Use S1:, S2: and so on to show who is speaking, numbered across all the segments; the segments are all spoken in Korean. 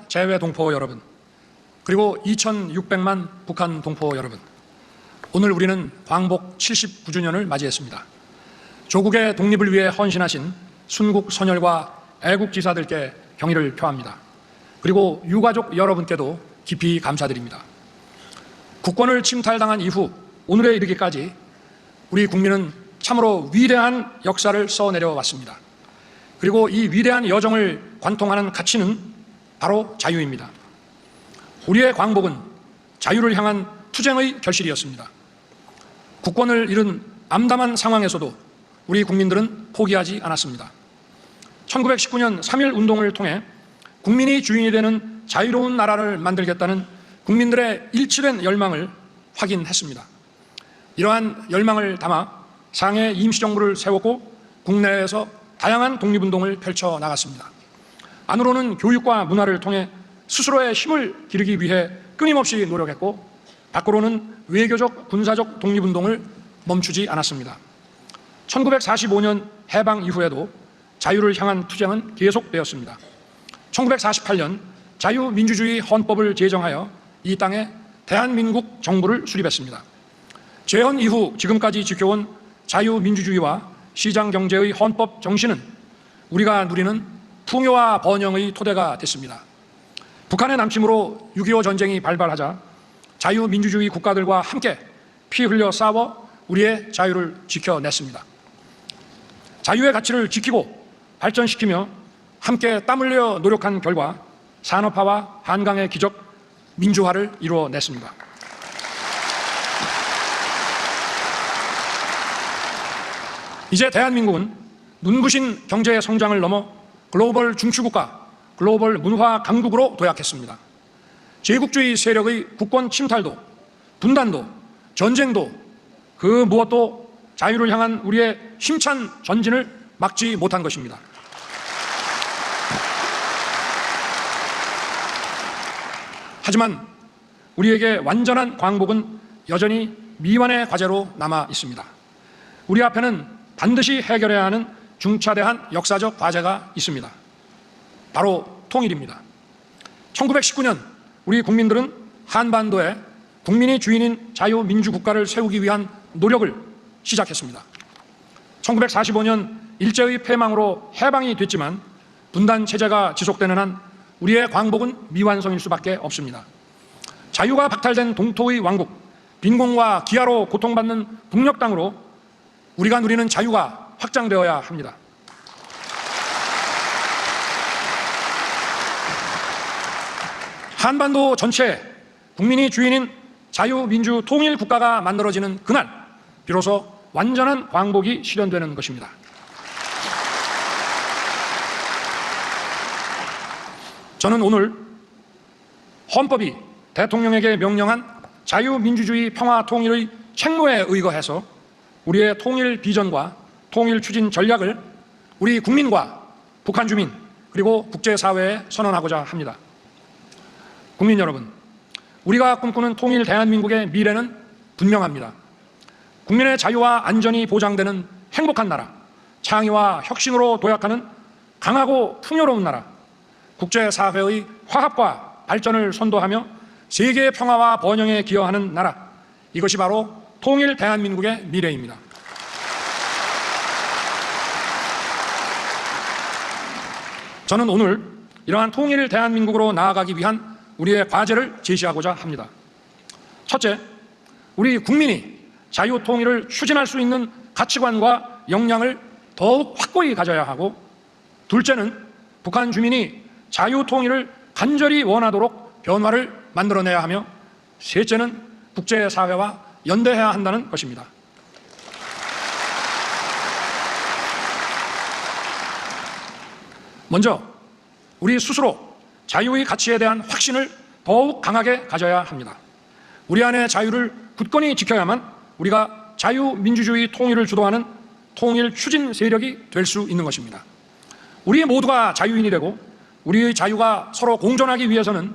S1: 재외 동포 여러분, 그리고 2,600만 북한 동포 여러분, 오늘 우리는 광복 79주년을 맞이했습니다. 조국의 독립을 위해 헌신하신 순국 선열과 애국지사들께 경의를 표합니다. 그리고 유가족 여러분께도 깊이 감사드립니다. 국권을 침탈당한 이후 오늘에 이르기까지 우리 국민은 참으로 위대한 역사를 써내려 왔습니다. 그리고 이 위대한 여정을 관통하는 가치는 바로 자유입니다. 우리의 광복은 자유를 향한 투쟁의 결실이었습니다. 국권을 잃은 암담한 상황에서도 우리 국민들은 포기하지 않았습니다. 1919년 3.1 운동을 통해 국민이 주인이 되는 자유로운 나라를 만들겠다는 국민들의 일치된 열망을 확인했습니다. 이러한 열망을 담아 상해 임시정부를 세웠고 국내에서 다양한 독립운동을 펼쳐나갔습니다. 안으로는 교육과 문화를 통해 스스로의 힘을 기르기 위해 끊임없이 노력했고, 밖으로는 외교적, 군사적 독립운동을 멈추지 않았습니다. 1945년 해방 이후에도 자유를 향한 투쟁은 계속되었습니다. 1948년 자유민주주의 헌법을 제정하여 이 땅에 대한민국 정부를 수립했습니다. 재헌 이후 지금까지 지켜온 자유민주주의와 시장경제의 헌법 정신은 우리가 누리는 풍요와 번영의 토대가 됐습니다. 북한의 남침으로 6.25 전쟁이 발발하자 자유민주주의 국가들과 함께 피 흘려 싸워 우리의 자유를 지켜냈습니다. 자유의 가치를 지키고 발전시키며 함께 땀 흘려 노력한 결과 산업화와 한강의 기적 민주화를 이루어냈습니다. 이제 대한민국은 눈부신 경제 성장을 넘어 글로벌 중추국가, 글로벌 문화 강국으로 도약했습니다. 제국주의 세력의 국권 침탈도, 분단도, 전쟁도 그 무엇도 자유를 향한 우리의 힘찬 전진을 막지 못한 것입니다. 하지만 우리에게 완전한 광복은 여전히 미완의 과제로 남아 있습니다. 우리 앞에는 반드시 해결해야 하는 중차대한 역사적 과제가 있습니다. 바로 통일입니다. 1919년 우리 국민들은 한반도에 국민이 주인인 자유민주국가를 세우기 위한 노력을 시작했습니다. 1945년 일제의 패망으로 해방이 됐지만 분단 체제가 지속되는 한 우리의 광복은 미완성일 수밖에 없습니다. 자유가 박탈된 동토의 왕국, 빈곤과 기아로 고통받는 북녘 땅으로 우리가 누리는 자유가 확장되어야 합니다. 한반도 전체에 국민이 주인인 자유민주 통일 국가가 만들어지는 그날 비로소 완전한 광복이 실현되는 것입니다. 저는 오늘 헌법이 대통령에게 명령한 자유민주주의 평화통일의 책무에 의거해서 우리의 통일 비전과 통일 추진 전략을 우리 국민과 북한 주민 그리고 국제사회에 선언하고자 합니다. 국민 여러분, 우리가 꿈꾸는 통일 대한민국의 미래는 분명합니다. 국민의 자유와 안전이 보장되는 행복한 나라, 창의와 혁신으로 도약하는 강하고 풍요로운 나라, 국제사회의 화합과 발전을 선도하며 세계의 평화와 번영에 기여하는 나라, 이것이 바로 통일 대한민국의 미래입니다. 저는 오늘 이러한 통일 대한민국으로 나아가기 위한 우리의 과제를 제시하고자 합니다. 첫째, 우리 국민이 자유 통일을 추진할 수 있는 가치관과 역량을 더욱 확고히 가져야 하고, 둘째는 북한 주민이 자유 통일을 간절히 원하도록 변화를 만들어내야 하며, 셋째는 국제사회와 연대해야 한다는 것입니다. 먼저 우리 스스로 자유의 가치에 대한 확신을 더욱 강하게 가져야 합니다. 우리 안의 자유를 굳건히 지켜야만 우리가 자유민주주의 통일을 주도하는 통일 추진 세력이 될 수 있는 것입니다. 우리 모두가 자유인이 되고 우리의 자유가 서로 공존하기 위해서는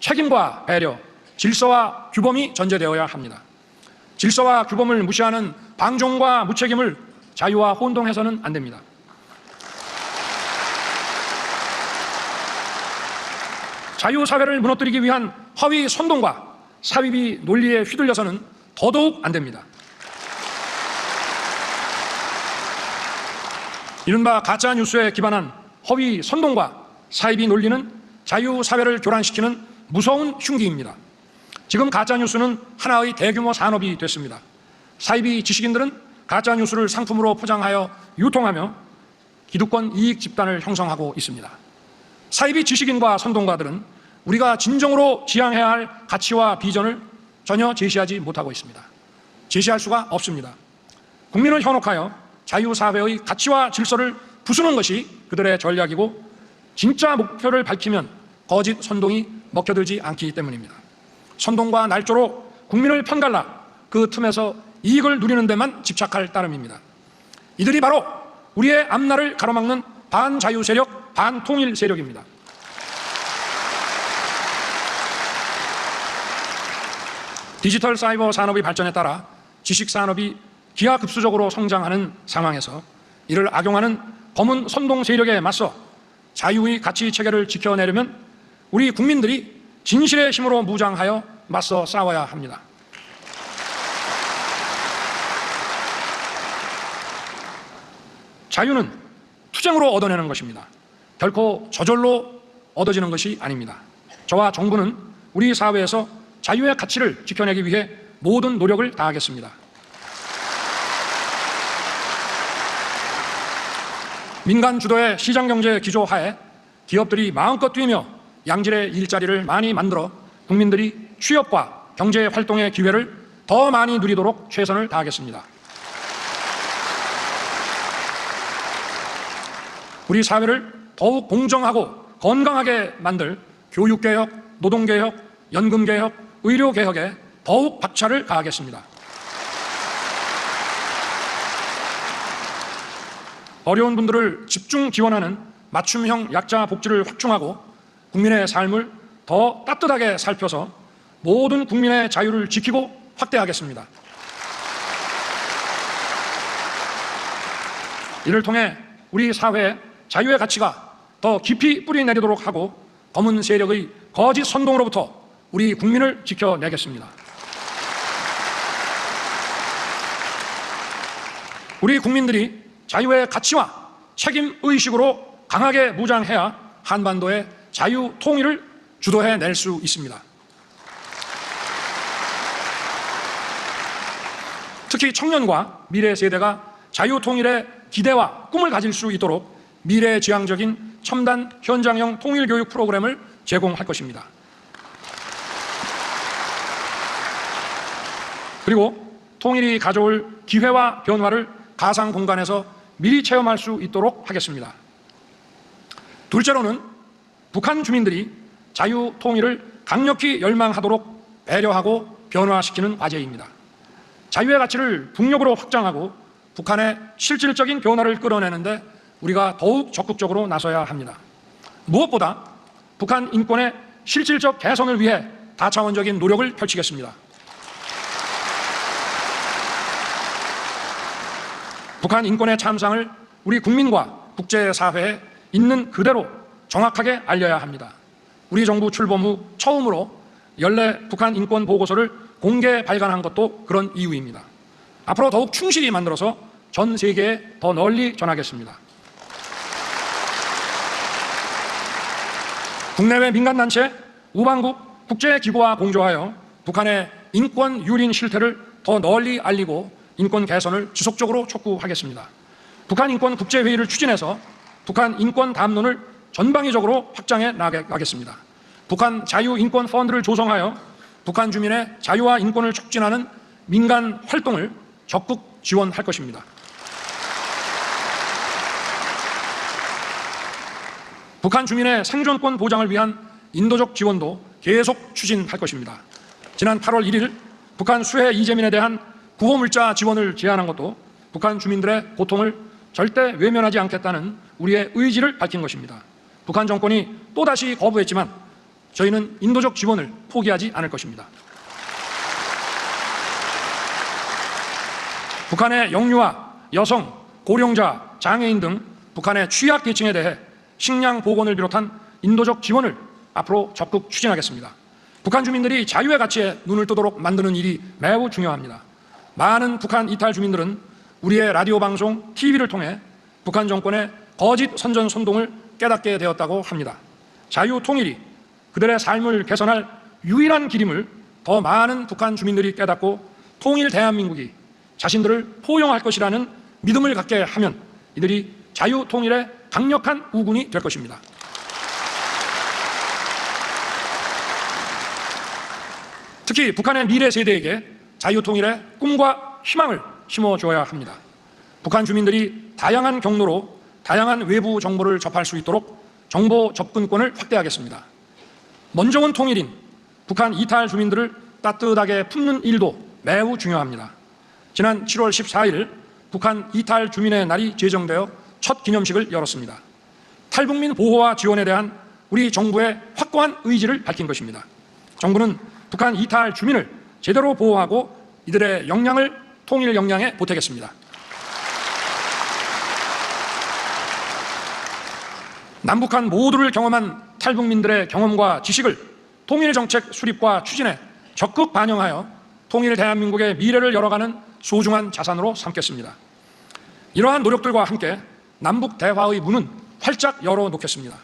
S1: 책임과 배려, 질서와 규범이 전제되어야 합니다. 질서와 규범을 무시하는 방종과 무책임을 자유와 혼동해서는 안 됩니다. 자유사회를 무너뜨리기 위한 허위 선동과 사비비 논리에 휘둘려서는 더더욱 안 됩니다. 이른바 가짜뉴스에 기반한 허위 선동과 사이비 논리는 자유사회를 교란시키는 무서운 흉기입니다. 지금 가짜뉴스는 하나의 대규모 산업이 됐습니다. 사이비 지식인들은 가짜뉴스를 상품으로 포장하여 유통하며 기득권 이익 집단을 형성하고 있습니다. 사이비 지식인과 선동가들은 우리가 진정으로 지향해야 할 가치와 비전을 전혀 제시하지 못하고 있습니다. 제시할 수가 없습니다. 국민을 현혹하여 자유사회의 가치와 질서를 부수는 것이 그들의 전략이고, 진짜 목표를 밝히면 거짓 선동이 먹혀들지 않기 때문입니다. 선동과 날조로 국민을 편갈라 그 틈에서 이익을 누리는 데만 집착할 따름입니다. 이들이 바로 우리의 앞날을 가로막는 반자유 세력, 반통일 세력입니다. 디지털 사이버 산업의 발전에 따라 지식 산업이 기하급수적으로 성장하는 상황에서 이를 악용하는 검은 선동 세력에 맞서 자유의 가치 체계를 지켜내려면 우리 국민들이 진실의 힘으로 무장하여 맞서 싸워야 합니다. 자유는 투쟁으로 얻어내는 것입니다. 결코 저절로 얻어지는 것이 아닙니다. 저와 정부는 우리 사회에서 자유의 가치를 지켜내기 위해 모든 노력을 다하겠습니다. 민간 주도의 시장경제 기조 하에 기업들이 마음껏 뛰며 양질의 일자리를 많이 만들어 국민들이 취업과 경제 활동의 기회를 더 많이 누리도록 최선을 다하겠습니다. 우리 사회를 더욱 공정하고 건강하게 만들 교육개혁, 노동개혁, 연금개혁, 의료개혁에 더욱 박차를 가하겠습니다. 어려운 분들을 집중 지원하는 맞춤형 약자 복지를 확충하고 국민의 삶을 더 따뜻하게 살펴서 모든 국민의 자유를 지키고 확대하겠습니다. 이를 통해 우리 사회에 자유의 가치가 더 깊이 뿌리내리도록 하고 검은 세력의 거짓 선동으로부터 우리 국민을 지켜내겠습니다. 우리 국민들이 자유의 가치와 책임의식으로 강하게 무장해야 한반도의 자유 통일을 주도해낼 수 있습니다. 특히 청년과 미래 세대가 자유 통일의 기대와 꿈을 가질 수 있도록 미래지향적인 첨단 현장형 통일교육 프로그램을 제공할 것입니다. 그리고 통일이 가져올 기회와 변화를 가상 공간에서 미리 체험할 수 있도록 하겠습니다. 둘째로는 북한 주민들이 자유 통일을 강력히 열망하도록 배려하고 변화시키는 과제입니다. 자유의 가치를 북녘으로 확장하고 북한의 실질적인 변화를 끌어내는데 우리가 더욱 적극적으로 나서야 합니다. 무엇보다 북한 인권의 실질적 개선을 위해 다차원적인 노력을 펼치겠습니다. 북한 인권의 참상을 우리 국민과 국제사회에 있는 그대로 정확하게 알려야 합니다. 우리 정부 출범 후 처음으로 연례 북한 인권 보고서를 공개 발간한 것도 그런 이유입니다. 앞으로 더욱 충실히 만들어서 전 세계에 더 널리 전하겠습니다. 국내외 민간단체, 우방국, 국제기구와 공조하여 북한의 인권 유린 실태를 더 널리 알리고 인권 개선을 지속적으로 촉구하겠습니다. 북한 인권 국제회의를 추진해서 북한 인권 담론을 전방위적으로 확장해 나가겠습니다. 북한 자유인권 펀드를 조성하여 북한 주민의 자유와 인권을 촉진하는 민간 활동을 적극 지원할 것입니다. 북한 주민의 생존권 보장을 위한 인도적 지원도 계속 추진할 것입니다. 지난 8월 1일 북한 수해 이재민에 대한 구호물자 지원을 제안한 것도 북한 주민들의 고통을 절대 외면하지 않겠다는 우리의 의지를 밝힌 것입니다. 북한 정권이 또다시 거부했지만 저희는 인도적 지원을 포기하지 않을 것입니다. 북한의 영유아, 여성, 고령자, 장애인 등 북한의 취약계층에 대해 식량 보건을 비롯한 인도적 지원을 앞으로 적극 추진하겠습니다. 북한 주민들이 자유의 가치에 눈을 뜨도록 만드는 일이 매우 중요합니다. 많은 북한 이탈 주민들은 우리의 라디오 방송, TV를 통해 북한 정권의 거짓 선전 선동을 깨닫게 되었다고 합니다. 자유 통일이 그들의 삶을 개선할 유일한 길임을 더 많은 북한 주민들이 깨닫고 통일 대한민국이 자신들을 포용할 것이라는 믿음을 갖게 하면 이들이 자유 통일의 강력한 우군이 될 것입니다. 특히 북한의 미래 세대에게 자유 통일의 꿈과 희망을 심어줘야 합니다. 북한 주민들이 다양한 경로로 다양한 외부 정보를 접할 수 있도록 정보 접근권을 확대하겠습니다. 먼저 온 통일인 북한 이탈 주민들을 따뜻하게 품는 일도 매우 중요합니다. 지난 7월 14일 북한 이탈 주민의 날이 제정되어 첫 기념식을 열었습니다. 탈북민 보호와 지원에 대한 우리 정부의 확고한 의지를 밝힌 것입니다. 정부는 북한 이탈 주민을 제대로 보호하고 이들의 역량을 통일 역량에 보태겠습니다. 남북한 모두를 경험한 탈북민들의 경험과 지식을 통일정책 수립과 추진에 적극 반영하여 통일 대한민국의 미래를 열어가는 소중한 자산으로 삼겠습니다. 이러한 노력들과 함께 남북대화의 문은 활짝 열어놓겠습니다.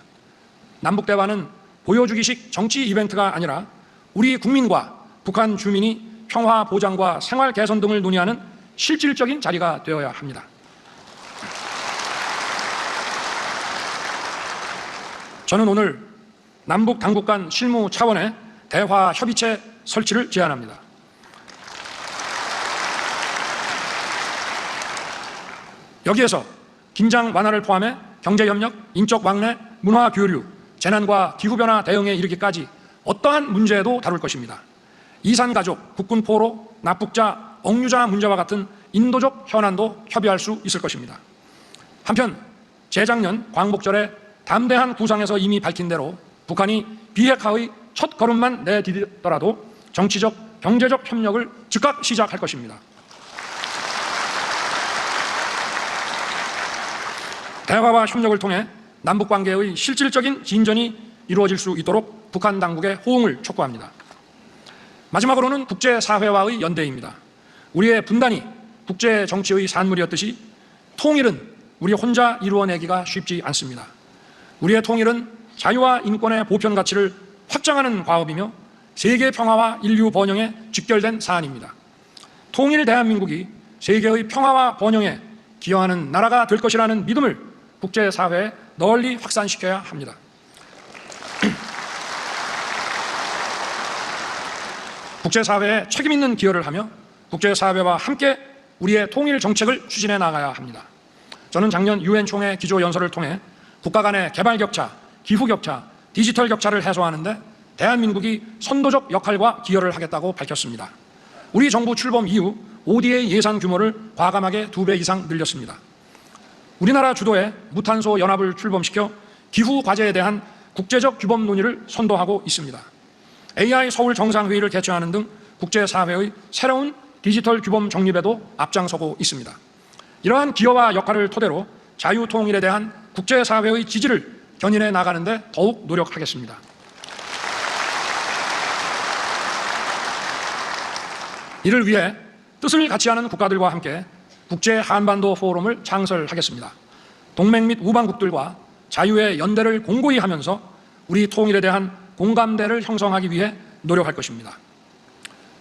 S1: 남북대화는 보여주기식 정치 이벤트가 아니라 우리 국민과 북한 주민이 평화 보장과 생활 개선 등을 논의하는 실질적인 자리가 되어야 합니다. 저는 오늘 남북 당국 간 실무 차원의 대화 협의체 설치를 제안합니다. 여기에서 긴장 완화를 포함해 경제협력, 인적 왕래, 문화 교류, 재난과 기후변화 대응에 이르기까지 어떠한 문제도 다룰 것입니다. 이산가족, 국군포로, 납북자, 억류자 문제와 같은 인도적 현안도 협의할 수 있을 것입니다. 한편 재작년 광복절에 담대한 구상에서 이미 밝힌 대로 북한이 비핵화의 첫 걸음만 내디디더라도 정치적, 경제적 협력을 즉각 시작할 것입니다. 대화와 협력을 통해 남북관계의 실질적인 진전이 이루어질 수 있도록 북한 당국의 호응을 촉구합니다. 마지막으로는 국제사회와의 연대입니다. 우리의 분단이 국제정치의 산물이었듯이 통일은 우리 혼자 이루어내기가 쉽지 않습니다. 우리의 통일은 자유와 인권의 보편 가치를 확장하는 과업이며 세계 평화와 인류 번영에 직결된 사안입니다. 통일 대한민국이 세계의 평화와 번영에 기여하는 나라가 될 것이라는 믿음을 국제사회에 널리 확산시켜야 합니다. 국제사회에 책임있는 기여를 하며 국제사회와 함께 우리의 통일 정책을 추진해 나가야 합니다. 저는 작년 유엔 총회 기조연설을 통해 국가 간의 개발 격차, 기후 격차, 디지털 격차를 해소하는 데 대한민국이 선도적 역할과 기여를 하겠다고 밝혔습니다. 우리 정부 출범 이후 ODA 예산 규모를 과감하게 2배 이상 늘렸습니다. 우리나라 주도의 무탄소 연합을 출범시켜 기후 과제에 대한 국제적 규범 논의를 선도하고 있습니다. AI 서울 정상회의를 개최하는 등 국제사회의 새로운 디지털 규범 정립에도 앞장서고 있습니다. 이러한 기여와 역할을 토대로 자유통일에 대한 국제사회의 지지를 견인해 나가는 데 더욱 노력하겠습니다. 이를 위해 뜻을 같이 하는 국가들과 함께 국제 한반도 포럼을 창설하겠습니다. 동맹 및 우방국들과 자유의 연대를 공고히 하면서 우리 통일에 대한 공감대를 형성하기 위해 노력할 것입니다.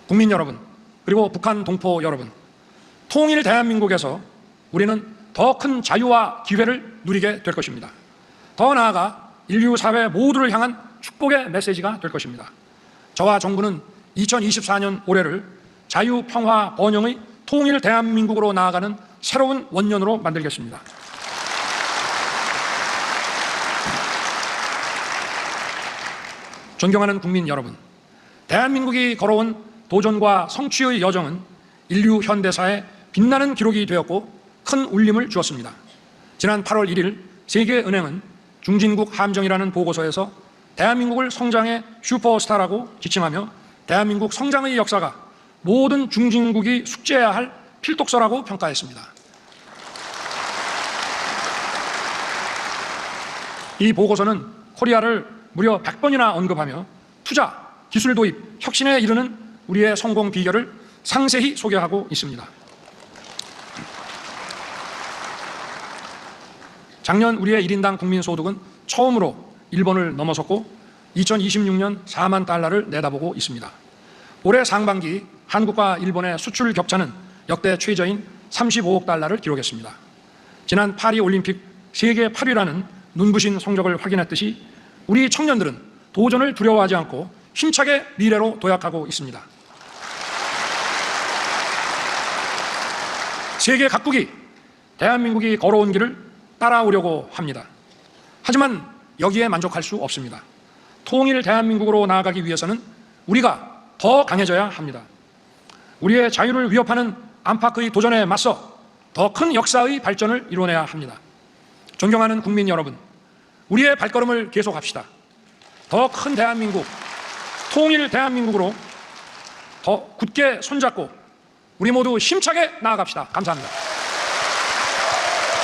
S1: 국민 여러분, 그리고 북한 동포 여러분, 통일 대한민국에서 우리는 더 큰 자유와 기회를 누리게 될 것입니다. 더 나아가 인류 사회 모두를 향한 축복의 메시지가 될 것입니다. 저와 정부는 2024년 올해를 자유, 평화, 번영의 통일 대한민국으로 나아가는 새로운 원년으로 만들겠습니다. 존경하는 국민 여러분, 대한민국이 걸어온 도전과 성취의 여정은 인류 현대사에 빛나는 기록이 되었고 큰 울림을 주었습니다. 지난 8월 1일 세계은행은 중진국 함정이라는 보고서에서 대한민국을 성장의 슈퍼스타라고 지칭하며 대한민국 성장의 역사가 모든 중진국이 숙지해야 할 필독서라고 평가했습니다. 이 보고서는 코리아를 무려 100번이나 언급하며 투자, 기술 도입, 혁신에 이르는 우리의 성공 비결을 상세히 소개하고 있습니다. 작년 우리의 1인당 국민소득은 처음으로 1번을 넘어섰고 2026년 4만 달러를 내다보고 있습니다. 올해 상반기 한국과 일본의 수출 격차는 역대 최저인 35억 달러를 기록했습니다. 지난 파리 올림픽 세계 8위라는 눈부신 성적을 확인했듯이 우리 청년들은 도전을 두려워하지 않고 힘차게 미래로 도약하고 있습니다. 세계 각국이 대한민국이 걸어온 길을 따라오려고 합니다. 하지만 여기에 만족할 수 없습니다. 통일 대한민국으로 나아가기 위해서는 우리가 더 강해져야 합니다. 우리의 자유를 위협하는 안팎의 도전에 맞서 더 큰 역사의 발전을 이뤄내야 합니다. 존경하는 국민 여러분, 우리의 발걸음을 계속합시다. 더 큰 대한민국, 통일 대한민국으로 더 굳게 손잡고 우리 모두 힘차게 나아갑시다. 감사합니다.